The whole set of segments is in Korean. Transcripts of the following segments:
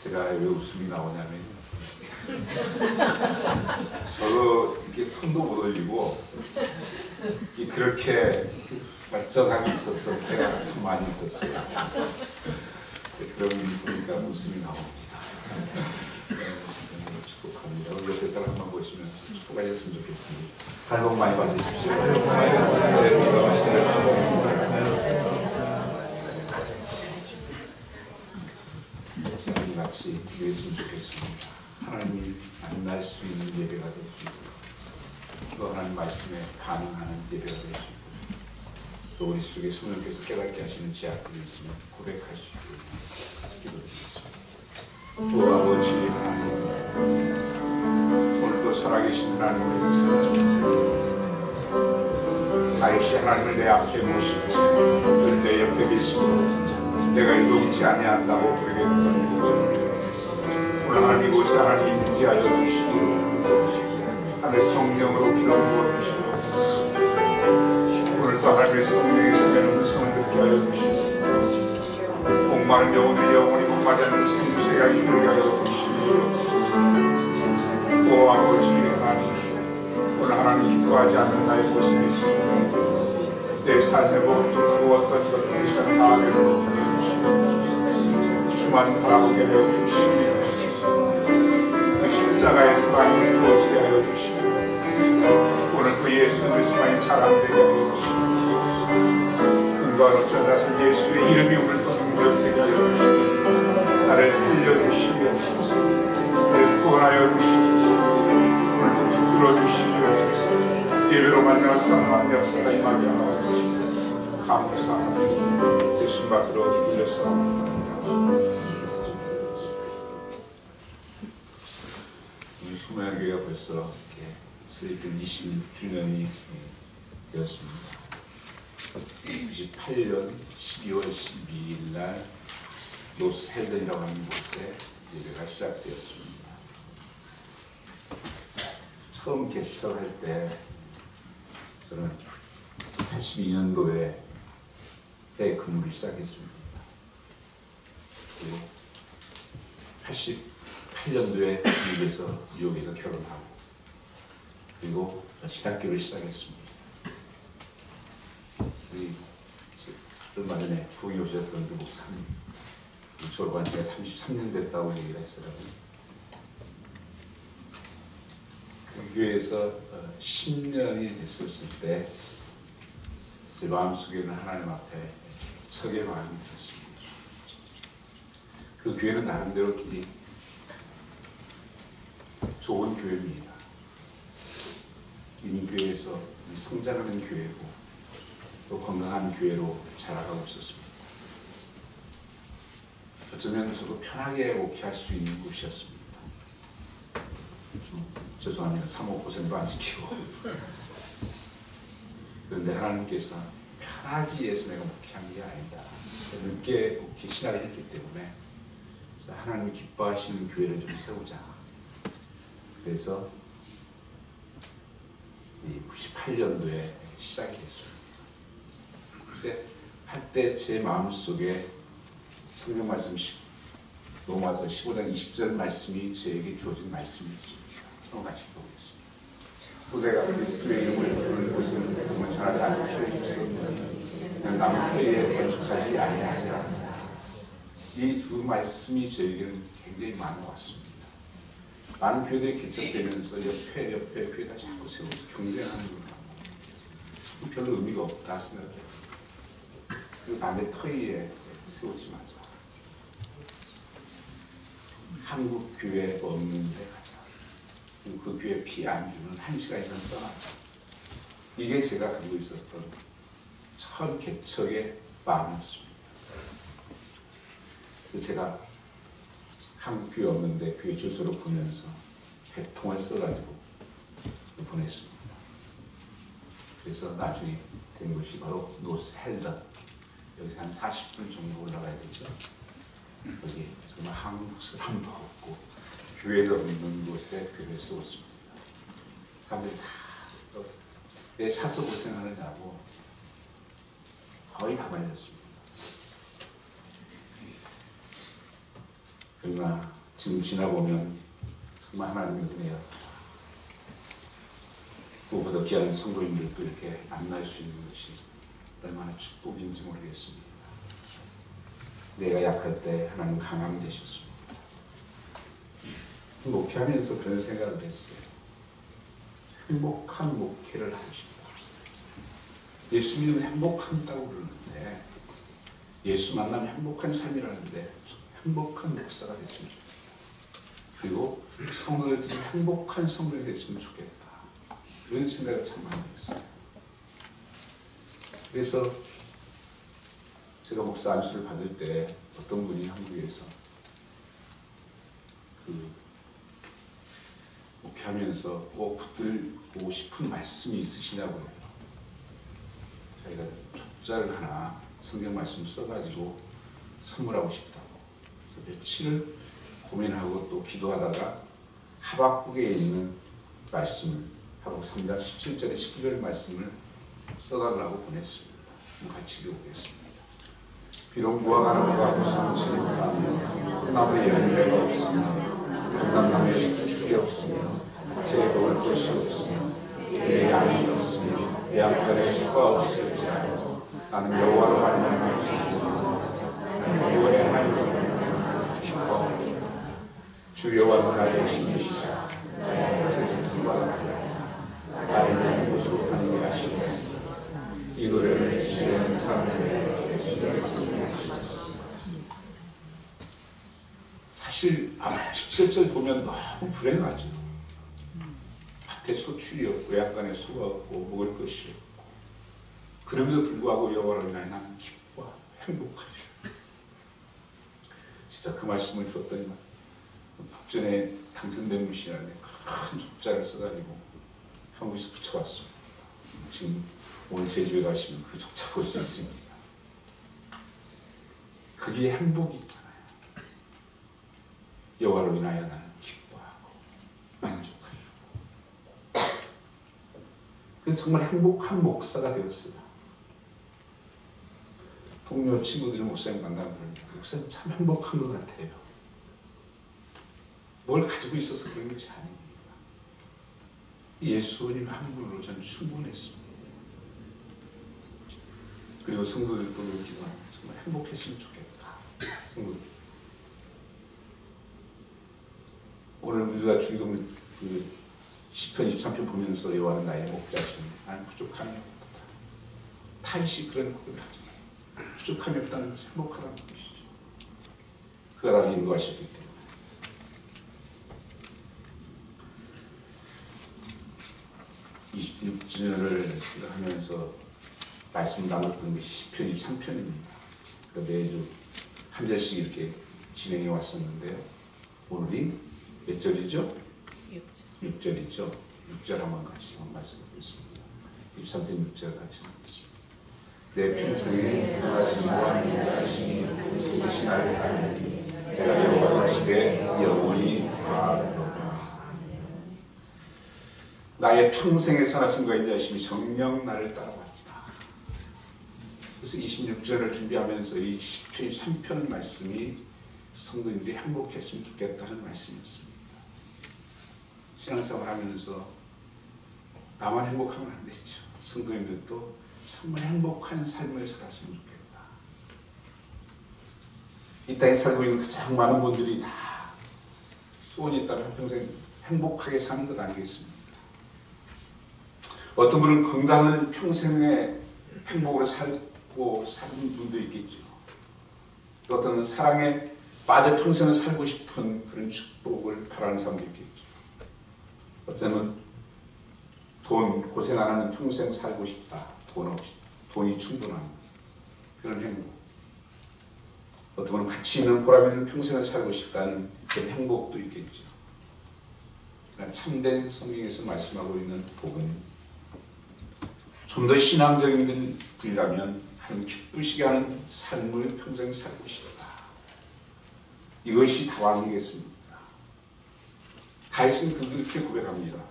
제가 왜 웃음이 나오냐면 저도 이렇게 손도 못 올리고 그렇게 멀쩡하게 있었을 때가 참 많이 있었어요. 그런 일 보니까 웃음이 나옵니다. 축복합니다. 우리 옆에 사람 한번 보시면 축복하셨으면 좋겠습니다. 복 많이 받으십시오. 우리 같이 기도했으면 좋겠습니다. 하나님이 만날 수 있는 예배가 될 수 있고 또 하나님 말씀에 반응하는 예배가 될 수 있고 또 우리 속에 성령께서 깨닫게 하시는 제약들이 있으면 고백할 수 있게 기도드리겠습니다. 또 아버지 하나님 오늘도 살아계신 하나님을 찾아 다시 하나님을 내 앞에 모시고 내 옆에 계시고 내가 이동치 아니한다고 그에게 그러는 오늘 하나님 이곳에 하나님 임재하여 주시고 하나님의 성령으로 기름 부어주시고 오늘도 하나님의 성령에서 내는 음성을 듣게 하여 주시고 목마른 영혼을 영원히 목마르지 않는 생수가 이르게 하여 주시고 또 아버지 하나님 오늘 하나님 기뻐하지 않는 나의 모습이 있습니다. 내 삶의 모든 어떤 것들이 시간 다 내려놓게 해주시고 주만 바라보게 하여 주시고 그 십자가에서 많이 이루어지게 하여 주시고 오늘 그 예수 그리스도만이 자랑되게 하여 주시고 근거한 어쩐 자서 예수의 이름이 오늘도 능력되게 하여 주시고 나를 살려주시옵소서 나를 구원하여 주시옵소서 오늘도 붙들어 주시옵소서 예배로 만나서 역사가 임하게 하옵소서 감사합니다. 예수 받들어 주셨사옵나이다. 수모양교회가 벌써 이렇게 설립된 26주년이 되었습니다. 98년 12월 12일 날 노스헬든이라고 하는 곳에 예배가 시작되었습니다. 처음 개척할 때 저는 82년도에 해 근무를 시작했습니다. 그리고 88년도에 뉴욕에서 결혼하고 그리고 신학교를 시작했습니다. 우리 얼마 전에 부흥에 오셨던 그 목사님 졸업한 지가 33년 됐다고 얘기를 했더라고요. 그 교회에서 10년이 됐었을 때 제 마음속에는 하나님 앞에 개척의 마음이 들었습니다. 그 교회는 나름대로 길이 좋은 교회입니다. 이민 교회에서 성장하는 교회고 또 건강한 교회로 자라가고 있었습니다. 어쩌면 저도 편하게 목회할 수 있는 곳이었습니다. 죄송합니다. 사모 고생도 안 시키고. 그런데 하나님께서 편하기 위해서 내가 목회한 게 아니다. 늦게 목회 신학을 했기 때문에 하나님이 기뻐하시는 교회를 좀 세우자. 그래서 98년도에 시작이 됐습니다. 그때 할 때 제 마음속에 성경 말씀 로마서 15장 20절 말씀이 저에게 주어진 말씀이 있습니다. 서로 같이 보겠습니다. 또 내가 그리스도의 이름을 부르는 곳은 정말 전하지 않을 필요없었느니 그냥 남은 회에 건축하지 아니하리라. 이 두 말씀이 저에게는 굉장히 많이 왔습니다. 많은 교회들이 개척되면서 옆에 교회다 자꾸 세워서 경쟁하는 거 별로 의미가 없다 생각해요. 그리고 남의 터위에 세우지 말자. 한국 교회 없는 데 가자. 그 교회 피 안 주는 1시간 이상 떠나자. 이게 제가 가지고 있었던 처음 개척의 마음이었습니다. 그래서 제가 한국 교회 없는데 교회 주소를 보면서 100통을 써가지고 보냈습니다. 그래서 나중에 된 곳이 바로 노스헬던. 여기서 한 40분 정도 올라가야 되죠. 여기 정말 한국 사람도 없고 교회도 없는 곳에 교회를 세웠습니다. 사람들이 다 왜 사서 고생하느냐고 거의 다 말렸습니다. 그러나 지금 지나보면 정말 하나님의 은혜였다. 무엇보다 귀한 성도님들도 이렇게 만날 수 있는 것이 얼마나 축복인지 모르겠습니다. 내가 약할 때 하나님 강함이 되셨습니다. 목회하면서 그런 생각을 했어요. 행복한 목회를 하고 싶다. 예수 믿으면 행복한다고 그러는데, 예수 만나면 행복한 삶이라는데 행복한 목사가 됐으면 좋겠다. 그리고 성도들이 행복한 성도가 됐으면 좋겠다. 그런 생각을 참 많이 했어요. 그래서 제가 목사 안수를 받을 때 어떤 분이 한국에서 목회하면서 꼭 붙들고 싶은 말씀이 있으시냐고 해요. 자기가 족자를 하나 성경 말씀 써가지고 선물하고 싶다고. 그래서 며칠을 고민하고 또 기도하다가 하박국에 있는 말씀을, 하박국 3장 17절에 19절 말씀을 써달라고 보냈습니다. 같이 읽어보겠습니다. 비록 무화과나무가 무성치를 못하며 나무에 열매가 없으며 감람나무에 수축이 없으며 밭에 먹을 것이 없으며 내 양이 없으며 내 앞전에 수가 없을지라도 나는 여호와로 말미암아 기뻐하리라. 나는 구원의 하나님으로 기뻐하리라. 주 여호와는 나의 힘이시라. 나의 것을 스스로가 하리라. 나의 모든 곳으로 가는 게 하시리라. 이 노래를 지시는 사람들에게 예수를 부르시리라. 사실 17절 보면 너무 불행하죠. 밭에 소출이 없고 약간의 소가 없고 먹을 것이 없고, 그럼에도 불구하고 여호와로 인하여 나는 기뻐하고 행복하리라. 진짜 그 말씀을 주었더니 박전에 당선된 분이라는 큰 족자를 써가지고 한국에서 붙여왔습니다. 지금 오늘 제 집에 가시면 그 족자 볼 수 있습니다. 그게 행복이 있잖아요. 여호와로 인하여 나는 기뻐하고 만족하리라. 그래서 정말 행복한 목사가 되었어요. 동료 친구들이 목사님 만나면 그러는데, 목사님 참 행복한 것 같아요. 뭘 가지고 있어서 그런 것이 아닙니다. 예수님 한 분으로 저는 충분했습니다. 그리고 성도들도 기도하면 정말 행복했으면 좋겠다. 성도들. 오늘 우리가 주기도 시편 23편 보면서 여호와는 나의 목자시니 나는 부족함이 없다. 다윗이 그런 고백을 하잖아요. 부족함이 없다는 것은 행복하다는 것이죠. 그가 나를 인도하셨기 때문에. 이 26주년을 하면서 말씀 나눴던 것이 시편 23편입니다. 매주 한 절씩 이렇게 진행해 왔었는데요. 오늘이 몇 절이죠? 6절이죠. 6절 한번 같이 말씀드리겠습니다. 23편 6절 같이 읽겠습니다. 내 평생에 행하신 무한 인자하시니 누구시 나를 따르니 내가 여호와 집에 영원히 거하리로다. 나의 평생에 선하심과 인자하심이 정녕 나를 따라왔다. 그래서 26절을 준비하면서 이 23편 말씀이 성도님들이 행복했으면 좋겠다는 말씀이었습니다. 신앙생활 하면서 나만 행복하면 안 되죠. 성도님들도 정말 행복한 삶을 살았으면 좋겠다. 이 땅에 살고 있는 가장 많은 분들이 다 소원이 있다면 평생 행복하게 사는 것 아니겠습니까? 어떤 분은 건강을 평생의 행복으로 살고 사는 분도 있겠죠. 어떤 분은 사랑에 빠져 평생을 살고 싶은 그런 축복을 바라는 사람도 있겠죠. 어쩌면 돈 고생 안 하는 평생 살고 싶다. 돈이 충분한 그런 행복. 어떤 분은 가치 있는 보람 있는 평생을 살고 싶다는 그런 행복도 있겠죠. 그러나 참된 성경에서 말씀하고 있는 복은 좀 더 신앙적인 분이라면 하나님 기쁘시게 하는 삶을 평생 살고 싶다. 이것이 다왕이겠습니까? 다윗은 그렇게 고백합니다.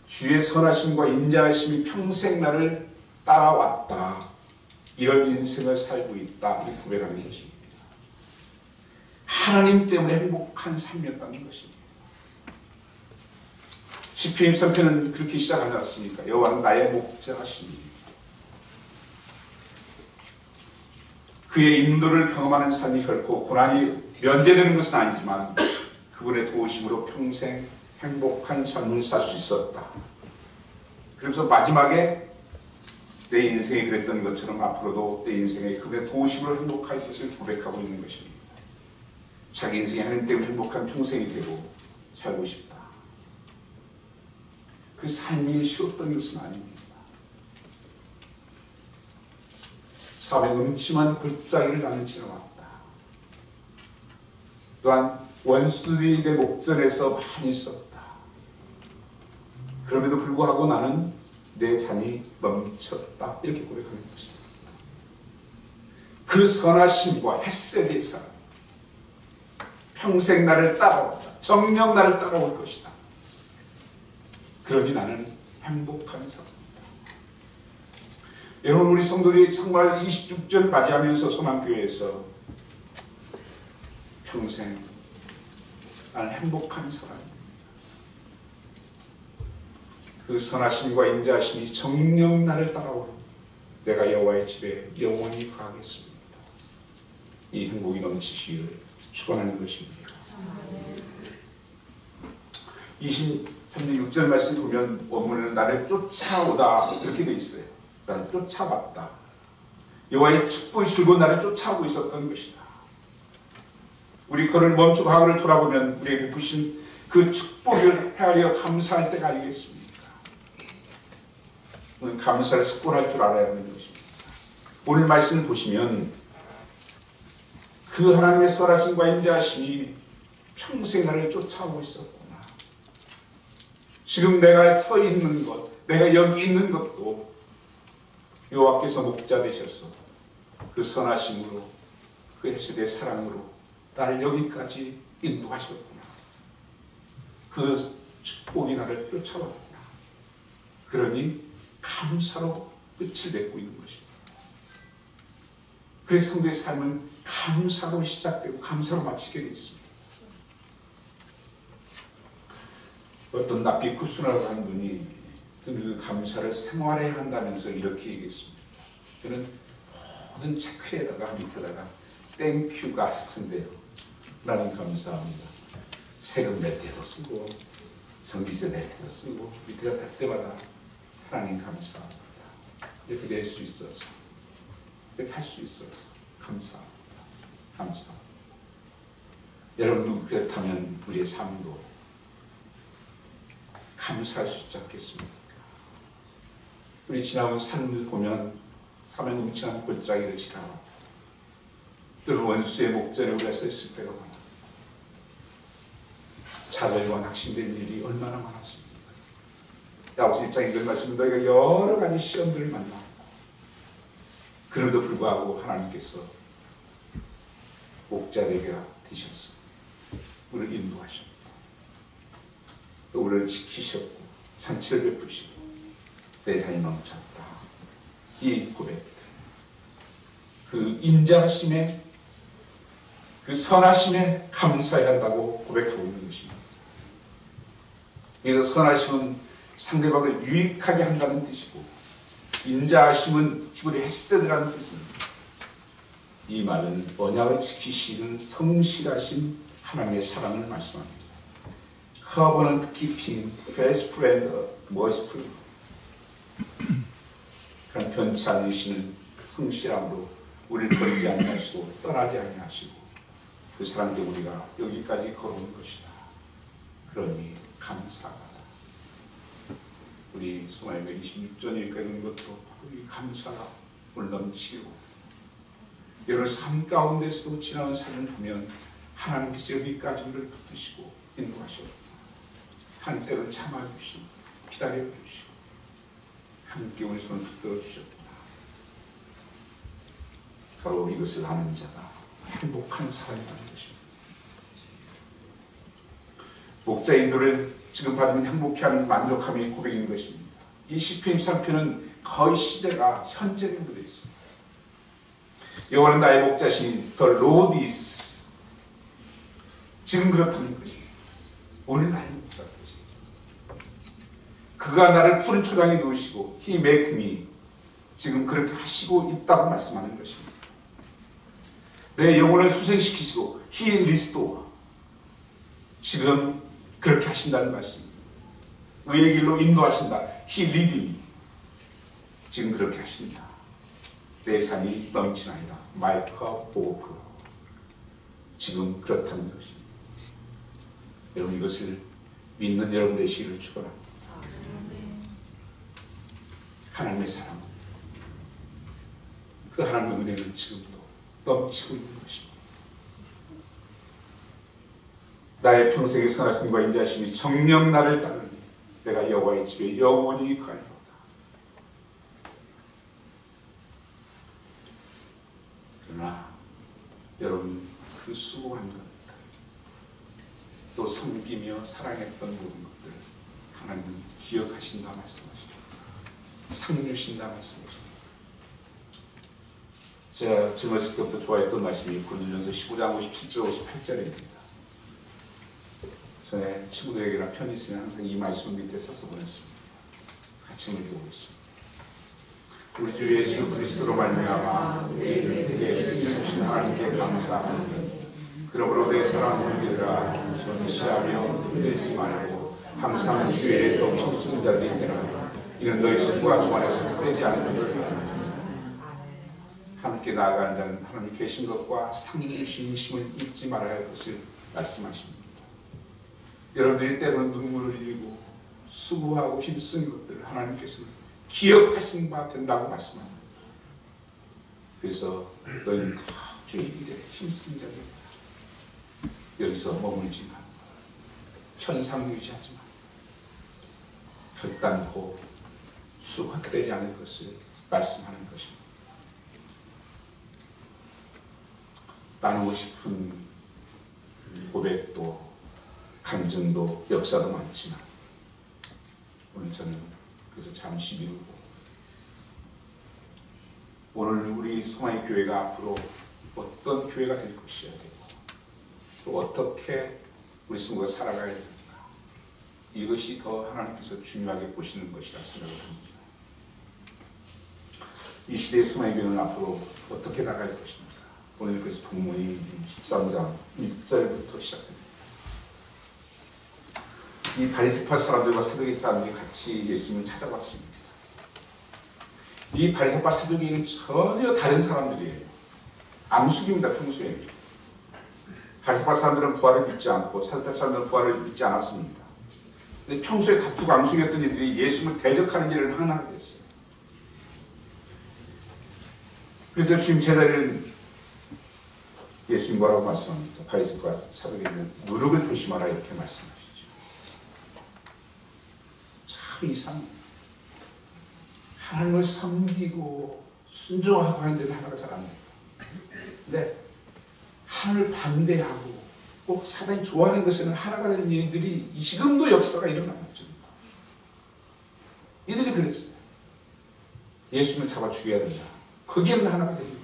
주의 선하심과 인자하심이 평생 나를 따라왔다. 이런 인생을 살고 있다. 이렇게 고백하는 것입니다. 하나님 때문에 행복한 삶이었다는 것입니다. 시편 3편은 그렇게 시작하지 않습니까? 여호와는 나의 목자시니 그의 인도를 경험하는 삶이 결코 고난이 면제되는 것은 아니지만 그분의 도우심으로 평생 행복한 삶을 살 수 있었다. 그래서 마지막에 내 인생에 그랬던 것처럼 앞으로도 내 인생에 그분의 도우심으로 행복할 것을 고백하고 있는 것입니다. 자기 인생이 하나님 때문에 행복한 평생이 되고 살고 싶다. 그 삶이 쉬웠던 것은 아닙니다. 삶의 음침한 골짜기를 나는 지나왔다. 또한 원수들이 내 목전에서 많이 썼다. 그럼에도 불구하고 나는 내 잔이 멈췄다. 이렇게 고백하는 것입니다. 그 선하심과 햇살의 사랑 평생 나를 따라왔다. 정녕 나를 따라올 것이다. 그러니 나는 행복한 사람이다. 여러분, 우리 성도들이 정말 26절 맞이하면서 소망교회에서 평생 나는 행복한 사람입니다. 그 선하심과 인자하심이 정녕 나를 따라오는 내가 여호와의 집에 영원히 거하겠습니다. 이 행복이 넘치시기를 축원하는 것입니다. 23절 6절 말씀 보면 원문에는 나를 쫓아오다 이렇게 되어 있어요. 나를 쫓아왔다. 여호와의 축복이 줄곧 나를 쫓아오고 있었던 것이다. 우리 걸을 멈추고 하루를 돌아보면 우리에게 베푸신 그 축복을 헤아려 감사할 때가 아니겠습니까? 우리는 감사를 습관할 줄 알아야 하는 것입니다. 오늘 말씀을 보시면 그 하나님의 선하심과 인자하심이 평생 나를 쫓아오고 있었구나. 지금 내가 서 있는 것, 내가 여기 있는 것도 여호와께서 목자 되셔서 그 선하심으로 그 햇빛의 사랑으로 나를 여기까지 인도하셨구나. 그 축복이 나를 쫓아왔구나. 그러니 감사로 끝을 맺고 있는 것입니다. 그래서 성도의 삶은 감사로 시작되고 감사로 마치게 되어 있습니다. 어떤 나비쿠스라고 하는 분이 그 감사를 생활해야 한다면서 이렇게 얘기했습니다. 저는 모든 체크에다가 밑에다가 땡큐가 쓴대요. 나는 감사합니다. 세금 낼 때도 쓰고 전기세 낼 때도 쓰고 밑에다 달 때마다 하나님 감사합니다. 이렇게 낼 수 있어서 이렇게 할 수 있어서 감사합니다. 감사합니다. 여러분도 그렇다면 우리의 삶도 감사할 수 있지 않겠습니까? 우리 지나온 삶을 보면 삶의 뭉치한 골짜기를 지나고 또는 원수의 목전에 우리가 서 있을 때가 많아. 좌절과 낙심된 일이 얼마나 많았습니까? 야고보서 1장 2절 말씀 너희가 여러 가지 시험들을 만나고 그럼에도 불구하고 하나님께서 목자 되게 되셔서 우리를 인도하셨다. 또 우리를 지키셨고 산치를 베푸시고 내 잔이 넘쳤다. 이 고백들, 그 인자하심에 그 선하심에 감사해야 한다고 고백하고 있는 것입니다. 그래서 선하심은 상대방을 유익하게 한다는 뜻이고 인자하심은 히브리 헤세드라는 뜻입니다. 이 말은 언약을 지키시는 성실하신 하나님의 사랑을 말씀합니다. covenant keeping, fast friend, merciful. 그런 변치 않으시는 성실함으로 우리를 버리지 아니하시고 떠나지 아니하시고 그 사랑도 우리가 여기까지 걸어온 것이다. 그러니 감사하다. 우리 소마예배 26전 여기까지 온 것도 우리 감사가 오늘 넘치고 여러 삶 가운데서도 지나온 삶을 보면 하나님께서 여기까지 우리를 붙드시고 인도하셨고 한때를 참아주시고 기다려주시고 함께 우리 손을 붙들어 주셨구나. 바로 이것을 아는 자가 행복한 사람이라는 것입니다. 목자 인도를 지금 받으면 행복해하는 만족함이 고백인 것입니다. 이 시편 3편은 거의 시제가 현재로 되어 있습니다. 여호와는 나의 목자시니 The Lord is 지금 그렇다는 것입니다. 오늘 나의 목자 되시. 그가 나를 푸른 초장에 놓으시고 He make me 지금 그렇게 하시고 있다고 말씀하는 것입니다. 내 영혼을 소생시키시고 He restore 지금 그렇게 하신다는 말씀입니다. 의의 길로 인도하신다. He lead me 지금 그렇게 하신다. 내 산이 넘치나이다. My cup overflow 지금 그렇다는 것입니다. 여러분 이것을 믿는 여러분 되시기를 축원합니다. 하나님의 사랑 그 하나님의 은혜는 지금도 넘치고 있는 것입니다. 나의 평생의 선하심과 인자하심이 정녕 나를 따르니 내가 여호와의 집에 영원히 가리로다. 그러나 여러분 그 수고한 것들 또 섬기며 사랑했던 모든 것들 하나님은 기억하신다 말씀하시죠. 상 주신다 말씀하시죠. 제가 젊었을 때부터 좋아했던 말씀이 고린도전서 15장 57절 58절입니다. 전에 친구들에게나 편지 쓰면 항상 이 말씀 밑에 써서 보냈습니다. 같이 읽어보겠습니다. 우리 주 예수 그리스도로 말미암아 우리에게 생명 주신 하나님께 감사합니다. 그러므로 내 사랑하는 이들아 전시하며 흔들리지 말고 항상 주의 더 힘쓰는 자들이 되라. 이는 너희 수고가 주 안에서 헛되지 않는 줄 알라. 함께 나아가는 자는 하나님 계신 것과 상 주신 힘을 잊지 말아야 할 것을 말씀하십니다. 여러분들이 때로는 눈물을 흘리고 수고하고 힘쓴 것들을 하나님께서 기억하신 바 된다고 말씀합니다. 그래서 너희는 다 주의 일에 힘쓴 자들이다. 여기서 머물지 마. 현상 유지하지 마. 결단코 수확되지 않을 것을 말씀하는 것입니다. 나누고 싶은 고백도 감정도 역사도 많지만 오늘 저는 그래서 잠시 미루고 오늘 우리 소망의 교회가 앞으로 어떤 교회가 될 것이어야 되고 또 어떻게 우리 친구가 살아가야 되는가 이것이 더 하나님께서 중요하게 보시는 것이라 생각을 합니다. 이 시대의 소망의 교회는 앞으로 어떻게 나갈 것입니까? 오늘 그래서 본문이 13장 1절부터 시작됩니다. 이 바리새파 사람들과 사두개 사람들이 같이 예수님을 찾아왔습니다. 이 바리새파 사두개는 전혀 다른 사람들이에요. 암숙입니다. 평소에. 바리새파 사람들은 부활을 믿지 않고 사두개 사람들은 부활을 믿지 않았습니다. 근데 평소에 다투고 암숙이었던 이들이 예수님을 대적하는 일을 하나하나 했어요. 그래서 주님 제자리는 예수님 뭐라고 말씀합니까? 바리새파 사두개는 누룩을 조심하라 이렇게 말씀하시죠. 참 이상해요. 하나님을 섬기고 순종하고 하는 데는 하나가 잘 안 돼요. 근데 하나님을 반대하고 꼭 사단이 좋아하는 것에는 하나가 되는 일들이 지금도 역사가 일어나죠. 이들이 그랬어요. 예수님을 잡아 죽여야 된다. 거기에는 하나가 됩니다.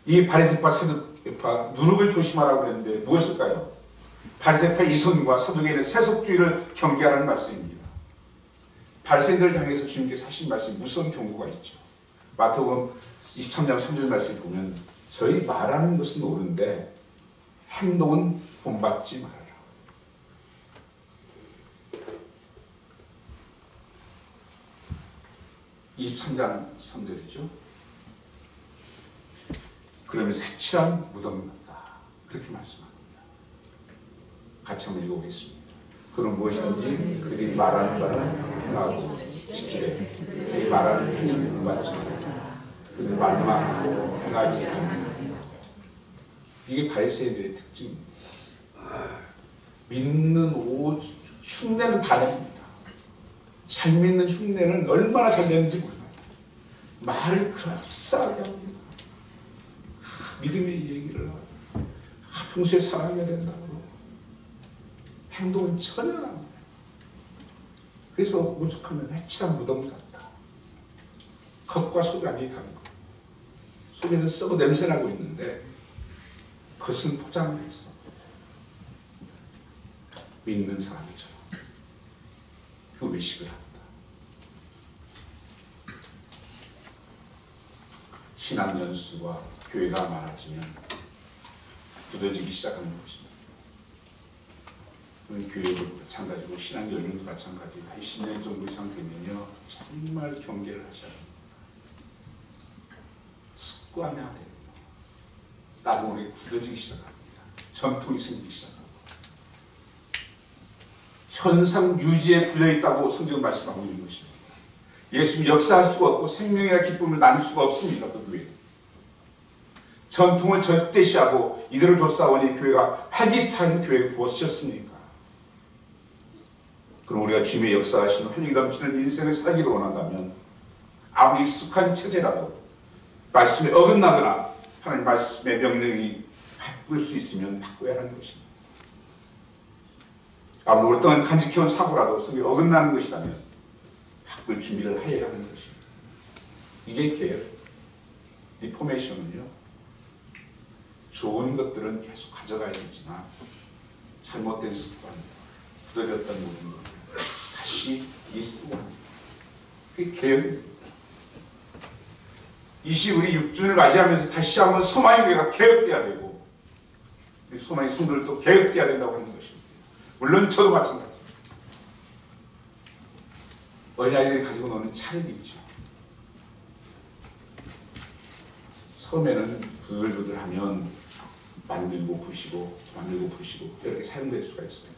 이 바리새파 사두개파 누룩을 조심하라고 그랬는데 무엇일까요? 바리새파 이성과 사두개인의 세속주의를 경계하라는 말씀입니다. 바리새인들을 향해서 주님께서 하신 말씀이 무서운 경고가 있죠. 마태복음 23장 3절 말씀 보면 저희 말하는 것은 옳은데 행동은 본받지 말아라. (23장 3절이죠) 그러면서 해칠한 무덤 같다 그렇게 말씀합니다. 같이 한번 읽어보겠습니다. 그럼 무엇이든지 그들이 말하는 바는 행하고 지키되 그들이 말하는 행위를 본받지 말아라. 그들 말만 하고 행하지 않는다. 이게 바리새인들의 특징입니다. 믿는 흉내는 다 냅니다. 잘 믿는 흉내는 얼마나 잘 내는지 몰라요. 말을 그럴싸하게 합니다. 믿음의 얘기를 하고 평소에 사랑해야 된다고 행동은 전혀 안 합니다. 그래서 문숙하면 해칠한 무덤 같다. 겉과 속이 완전히 다른 거예요. 속에서 썩어 냄새나고 있는데 그것은 포장을 해서 믿는 사람처럼 그 외식을 합니다. 신앙 연수와 교회가 많아지면 굳어지기 시작하는 것입니다. 교회도 마찬가지고 신앙 연륜도 마찬가지고 한 10년 정도 이상 되면요 정말 경계를 하셔야 합니다. 습관화돼요. 나도 모르게 굳어지기 시작합니다. 전통이 생기기 시작합니다. 현상 유지에 부여있다고 성경 말씀하고 있는 것입니다. 예수님 역사할 수가 없고 생명이나 기쁨을 나눌 수가 없습니다. 그 교회. 전통을 절대시하고 이대로 쫓아오니 교회가 활기찬 교회가 무엇이었습니까? 그럼 우리가 주님의 역사하시는 활력이 넘치는 인생을 살기를 원한다면 아무리 익숙한 체제라도 말씀에 어긋나거나 하나님 말씀의 명령이 바꿀 수 있으면 바꿔야 하는 것입니다. 아무리 오랫동안 간직해온 사고라도 성경에 어긋나는 것이라면 바꿀 준비를 해야 하는 것입니다. 이게 개혁, 리포메이션은요 좋은 것들은 계속 가져가야 되지만 잘못된 습관, 굳어졌던 모든 것들 다시 리스토어합니다. 그게 개혁입니다. 우리 6주를 맞이하면서 다시 한번 소망의 교회가 개혁돼야 되고 소망의 성도들도 개혁돼야 된다고 하는 것입니다. 물론 저도 마찬가지입니다. 어린아이들이 가지고 노는 차력이죠. 처음에는 부들부들하면 만들고 부시고 이렇게 사용될 수가 있어요.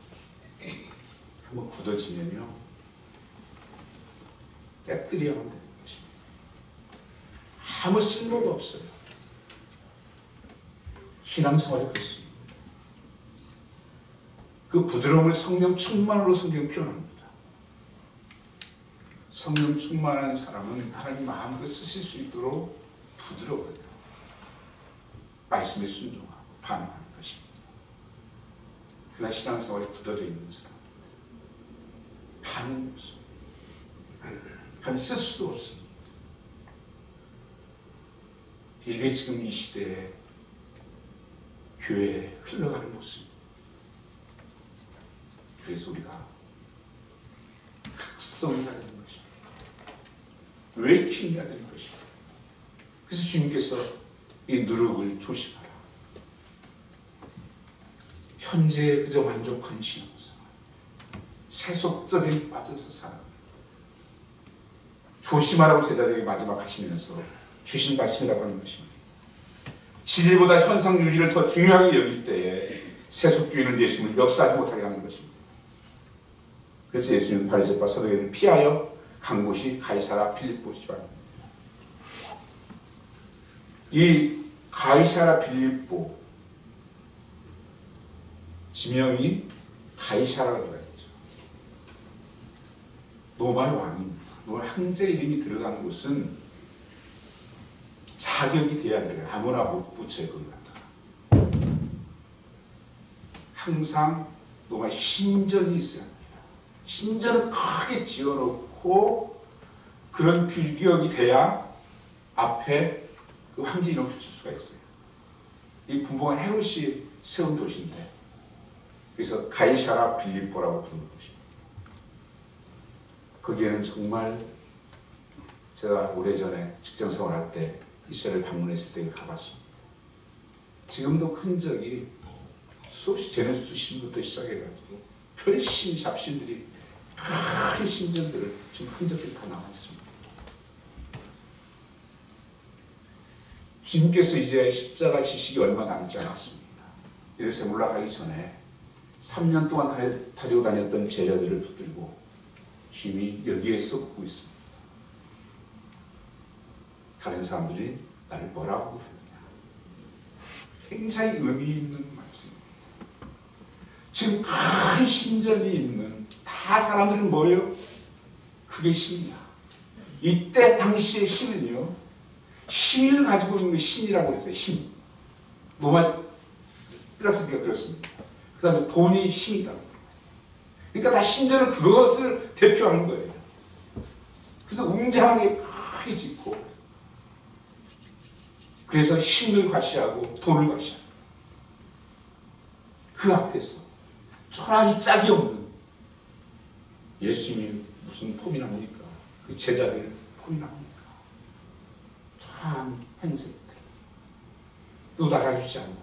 한번 굳어지면요 깨뜨려야만 되는 것입니다. 아무 쓸모가 없어요. 신앙생활이 그렇습니다. 그 부드러움을 성령 충만으로 성경 표현합니다. 성령 충만한 사람은 하나님 마음껏 쓰실 수 있도록 부드러워요. 말씀에 순종하고 반응하는 것입니다. 그러나 신앙생활이 굳어져 있는 사람은 반응이 없습니다. 하나님 쓸 수도 없습니다. 이게 지금 이 시대에 교회에 흘러가는 모습입니다. 그래서 우리가 각성해야 되는 것입니다. 웨이킹해야 되는 것입니다. 그래서 주님께서 이 누룩을 조심하라. 현재에 그저 만족하는 신앙생활, 세속적인 빠져서 살아. 조심하라고 제자들에게 마지막 하시면서 주신 말씀이라고 하는 것입니다. 진리보다 현상 유지를 더 중요하게 여길 때에 세속주의는 예수님을 역사하지 못하게 하는 것입니다. 그래서 예수님은 바리새파 서기관들을 피하여 간 곳이 가이사라 빌립보 지방입니다. 이 가이사라 빌립보 지명이 가이사라가 들어가 있죠. 로마의 왕입니다. 로마 황제 이름이 들어간 곳은 자격이 돼야 돼요. 아무나 못 붙여요. 그걸 갖다가. 항상 로마에 신전이 있어야 합니다. 신전을 크게 지어놓고 그런 규격이 돼야 앞에 그 황제 이름을 붙일 수가 있어요. 이 분봉은 헤롯이 세운 도시인데 그래서 가이사라 빌립보라고 부르는 것입니다. 거기에는 정말 제가 오래전에 직장생활할 때 이스라엘 방문했을 때 가봤습니다. 지금도 흔적이 수없이 제네수스 신부터 시작해가지고 별신 잡신들이 큰 신전들을 지금 흔적들이 다 나와 있습니다. 주님께서 이제 십자가 지식이 얼마 남지 않았습니다. 예루살렘 올라가기 전에 3년 동안 다리고 다녔던 제자들을 붙들고 주님이 여기에서 묻고 있습니다. 다른 사람들이 나를 뭐라고 부르느냐. 굉장히 의미 있는 말씀입니다. 지금 큰 신전이 있는 다 사람들은 뭐예요? 그게 신이야. 이때 당시의 신은요 힘을 가지고 있는 신이라고 했어요. 힘. 로마 필라스피가 그렇습니다. 그 다음에 돈이 힘이다. 그러니까 다 신전은 그것을 대표하는 거예요. 그래서 웅장하게 크게 짓고 그래서 힘을 과시하고 돈을 과시하고 그 앞에서 초라히 짝이 없는 예수님이 무슨 폼이 납니까? 그 제자들 폼이 납니까? 초라한 행색들, 누구도 알아주지 않는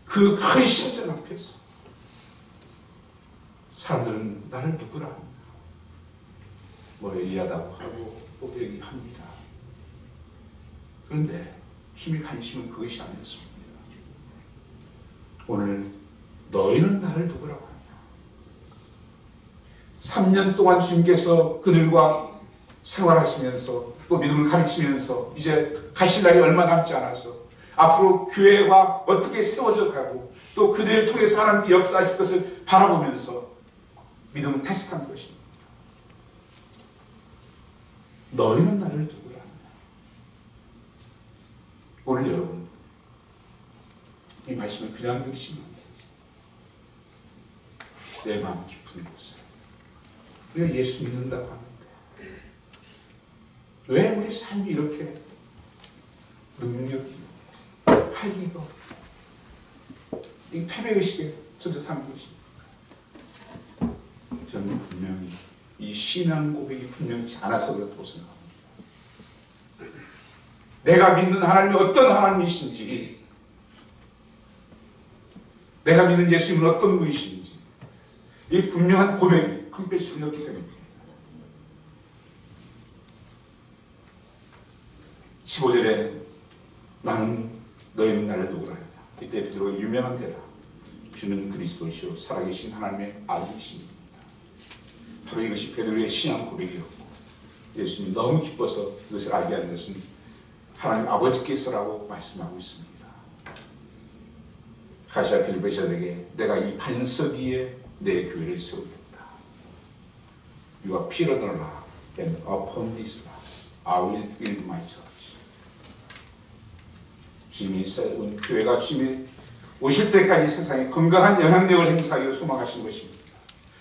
그 큰 신전 앞에서 사람들은 나를 누구라 합니다. 뭐 엘리야다고 하고 또 얘기합니다. 그런데 주님의 관심은 그것이 아니었습니다. 오늘 너희는 나를 누구라고 하냐? 3년 동안 주님께서 그들과 생활하시면서 또 믿음을 가르치면서 이제 가실 날이 얼마 남지 않았어. 앞으로 교회가 어떻게 세워져 가고 또 그들을 통해서 하나님이 역사하실 것을 바라보면서 믿음을 테스트한 것입니다. 너희는 나를 누구라 하냐? 오늘 여러분 이 말씀을 그냥 들으시면 안 돼요. 내 마음 깊은 곳에 우리가 예수 믿는다고 하는데 왜 우리 삶이 이렇게 능력이 활기가 이 패배의식에 젖어 사는 것입니다. 저는 분명히 이 신앙 고백이 분명치 않아서 그렇다고 생각합니다. 내가 믿는 하나님이 어떤 하나님이신지, 내가 믿는 예수님은 어떤 분이신지 이 분명한 고백이 컴패션이 없기 때문입니다. 15절에 나는 너희는 나를 누구라 하냐. 이때 베드로가 유명한 대답. 주는 그리스도시요 살아계신 하나님의 아들이십니다. 바로 이것이 베드로의 신앙 고백이었고 예수님이 너무 기뻐서 이것을 알게 하는 것은 하나님 아버지께서라고 말씀하고 있습니다. 가시아 빌베셔에게 내가 이 반석 위에 내 교회를 세우겠다. You are Peter the rock, and upon this rock I will build my church. 주님이 세운 교회가 주님이 오실 때까지 세상에 건강한 영향력을 행사하기를 소망하신 것입니다.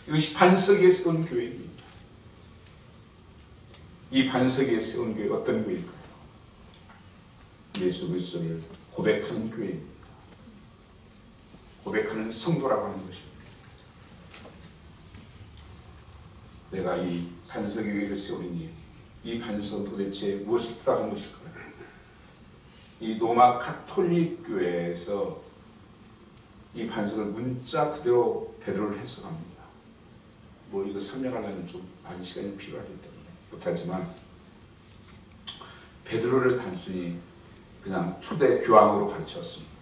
이것이 반석 위에 세운 교회입니다. 이 반석 위에 세운 교회 어떤 교회일까요? 예수 그리스도를 고백하는 교회입니다. 고백하는 성도라고 하는 것입니다. 내가 이 반석 위에 세우니 이 반석은 도대체 무엇을 뜻하는 것일까요? 이 로마 가톨릭 교회에서 이 반석을 문자 그대로 베드로를 해석합니다. 뭐 이거 설명하려면 좀 많은 시간이 필요하기 때문에 못하지만 베드로를 단순히 그냥 초대 교황으로 가르쳤습니다.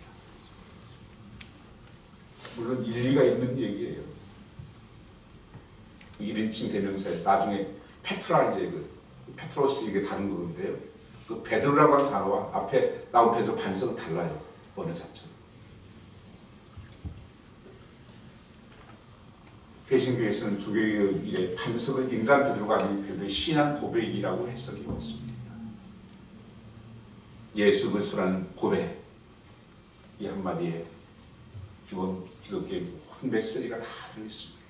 물론 일리가 있는 얘기예요. 1인칭 대명사에 나중에 페트라 이제 그 페트로스 이게 다른 그룹인데요. 그 베드로라고 하는 단어와 앞에 나온 베드로 반석은 달라요. 어느 자체는. 개신교에서는 주교의 일에 반석을 인간 베드로가 아닌 베드로의 신앙 고백이라고 해석이 왔습니다. 예수 그리스도라는 고백 이 한마디에 기본 기독교의 모든 메시지가 다 들어있습니다.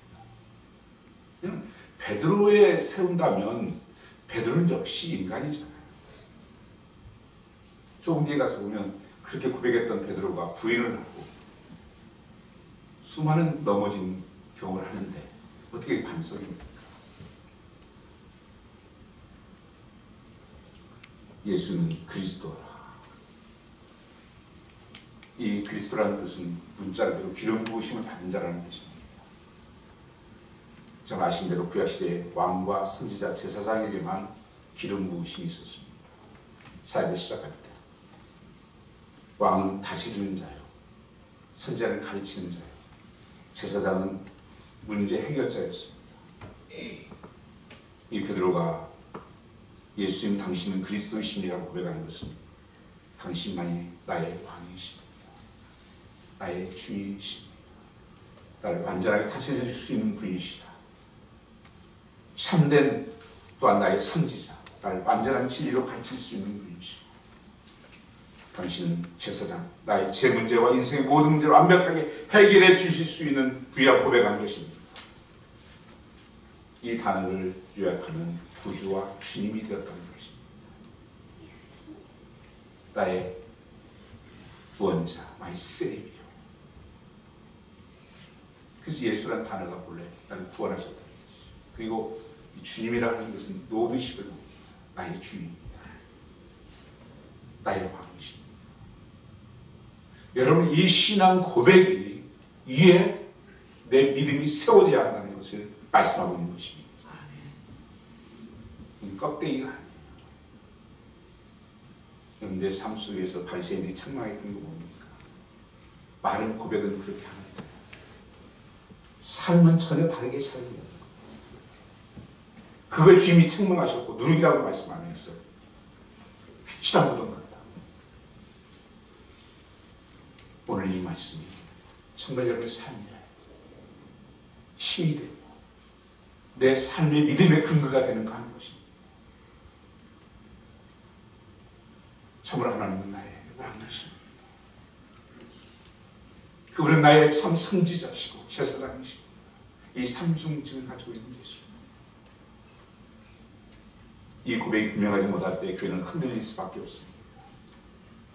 베드로에 세운다면 베드로는 역시 인간이잖아요. 조금 뒤에 가서 보면 그렇게 고백했던 베드로가 부인을 하고 수많은 넘어진 경험을 하는데 어떻게 반석입니까? 예수는 그리스도라. 이 그리스도라는 뜻은 문자로 기름 부으심을 받은 자라는 뜻입니다. 잘 아신 대로 구약시대에 왕과 선지자 제사장에게만 기름 부으심이 있었습니다. 사역을 시작할 때 왕은 다스리는 자요, 선지자는 가르치는 자요, 제사장은 문제 해결자였습니다. 이 베드로가 예수님 당신은 그리스도이십니다라고 고백하는 것은 당신만이 나의 왕이십니다. 나의 주이십니다. 나를 완전하게 다스려 줄 수 있는 분이시다. 참된 또한 나의 선지자, 나를 완전한 진리로 가르칠 수 있는 분이시다. 당신은 제사장, 나의 제 문제와 인생의 모든 문제를 완벽하게 해결해 주실 수 있는 분이라고 고백한 것입니다. 이 단어를 요약하면 구주와 주님이 되었다는 것입니다. 나의 구원자, my savior. 그래서 예수라는 단어가 본래 나를 구원하셨다. 그리고 이 주님이라는 것은 노드십을 나의 주인입니다. 나의 왕이십니다. 여러분, 이 신앙 고백이 위에 내 믿음이 세워져야 한다는 것을 말씀하고 있는 것입니다. 이 껍데기가 아니에요. 내 삶 속에서 바리새인들이 책망했던 거 뭡니까? 말은 고백은 그렇게 하는데 삶은 전혀 다르게 살게 됩니다. 그걸 주님이 책망하셨고 누룩이라고 말씀 안 했어요. 빛이라 묻은 거다. 오늘 이 말씀이 정말 여러분의 삶에 힘이 되고 내 삶의 믿음의 근거가 되는가 하는 것입니다. 참으로 하나님은 나의 왕이십니다. 그분은 나의 참 선지자시고 제사장이시고 이 삼중직을 가지고 있는 예수입니다. 이 고백이 분명하지 못할 때 교회는 흔들릴 수밖에 없습니다.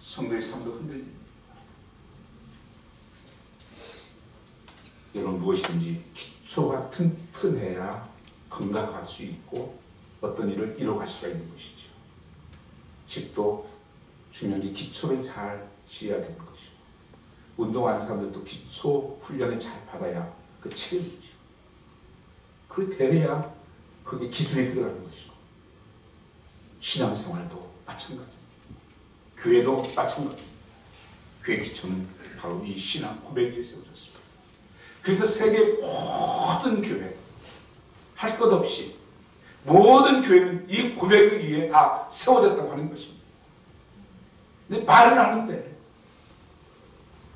성도의 삶도 흔들립니다. 여러분, 무엇이든지 기초가 튼튼해야 건강할 수 있고 어떤 일을 이뤄갈 수가 있는 것이죠. 집도 중요한 게 기초를 잘 지어야 되는 것이죠. 운동하는 사람들도 기초 훈련을 잘 받아야 그 체력이죠. 그렇게 되어야 그게 기술이 들어가는 것이고, 신앙생활도 마찬가지입니다. 교회도 마찬가지입니다. 교회 기초는 바로 이 신앙 고백 위에 세워졌습니다. 그래서 세계 모든 교회 할 것 없이 모든 교회는 이 고백을 위해 다 세워졌다고 하는 것입니다. 근데 말은 하는데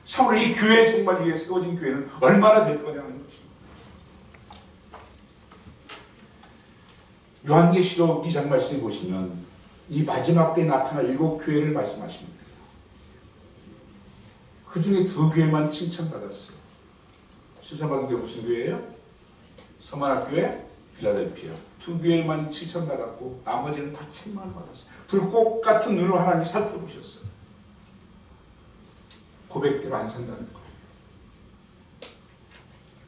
참으로 이 교회 정말 위에 세워진 교회는 얼마나 될 거냐 하는 것입니다. 요한계시록 2장 말씀에 보시면 이 마지막 때에 나타날 7교회를 말씀하십니다. 그 중에 2교회만 칭찬받았어요. 칭찬받은 게 무슨 교회예요? 서만학교회, 필라델피아. 2교회만 칭찬받았고 나머지는 다 책망을 받았어요. 불꽃 같은 눈으로 하나님이 살펴보셨어요. 고백대로 안 산다는 거예요.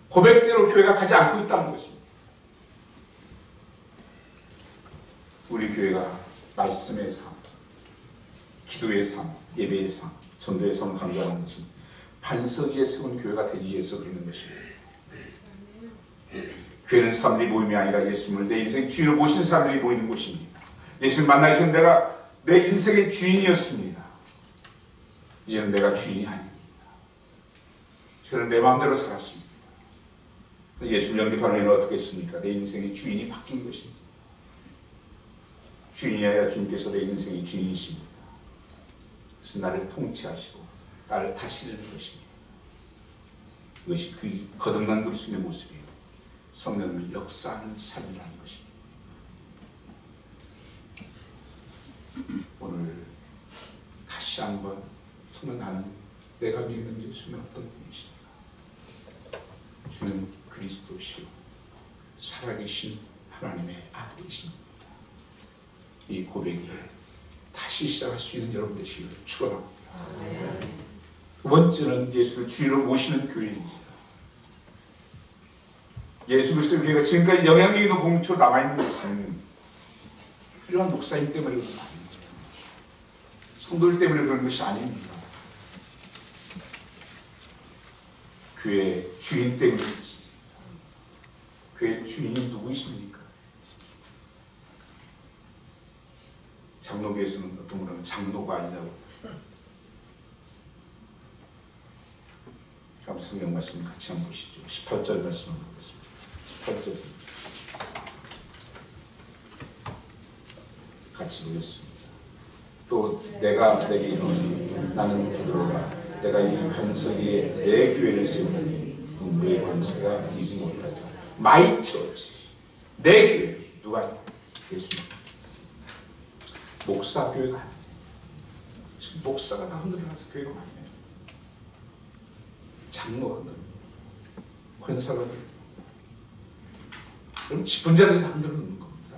고백대로 교회가 가지 않고 있다는 것입니다. 우리 교회가 말씀의 삶, 기도의 삶, 예배의 삶, 전도의 삶을 강조하는 것은 반석 위에 세운 교회가 되기 위해서 그러는 것입니다. 교회는 사람들이 모임이 아니라 예수님을 내 인생 주인으로 모신 사람들이 모이는 곳입니다. 예수를 만나기 전 내가 내 인생의 주인이었습니다. 이제는 내가 주인이 아닙니다. 저는 내 마음대로 살았습니다. 예수를 영접하는 이는 어떻겠습니까? 내 인생의 주인이 바뀐 것입니다. 주인이 아니라 주님께서 내 인생의 주인이십니다. 그래서 나를 통치하시고 나를 다스리는 것입니다. 이것이 그 거듭난 그리스도의 모습이에요. 성령을 역사하는 삶이라는 것입니다. 오늘 다시 한번 정말 나는 내가 믿는 예수는 어떤 분이십니까? 주는 그리스도시요 살아계신 하나님의 아들이십니다. 이 고백에 다시 시작할 수 있는 여러분 되시기를 축원합니다. 두 번째는 예수를 주인으로 모시는 교회입니다. 예수 그리스도의 교회가 지금까지 영향력 있는 공동체로 남아있는 것은 훌륭한 목사님 때문에 그런 거 아닙니다. 성도들 때문에 그런 것이 아닙니다. 교회 주인 때문에 그렇습니다. 교회 주인이 누구이십니까? 장로교에서는 어떤 분은 장로가 아니라고. 그럼 성경 말씀 같이 한번 보시죠. 18절 말씀을 보겠습니다. 18절 같이 보겠습니다. 또 내가 내게 이르노니 나는 베드로가 내가 이 반석 위에 내 교회를 세우니 너의 권세가 이기지 못하리라. 마이 처치 내 교회 누가? 예수님. 목사 교회가 아니에요. 지금 목사가 다 흔들어놔서 교회가 아니에요. 장로가 흔들어요. 권사가 흔들어요. 그럼 직분자들이 다 흔들어놓는 겁니다.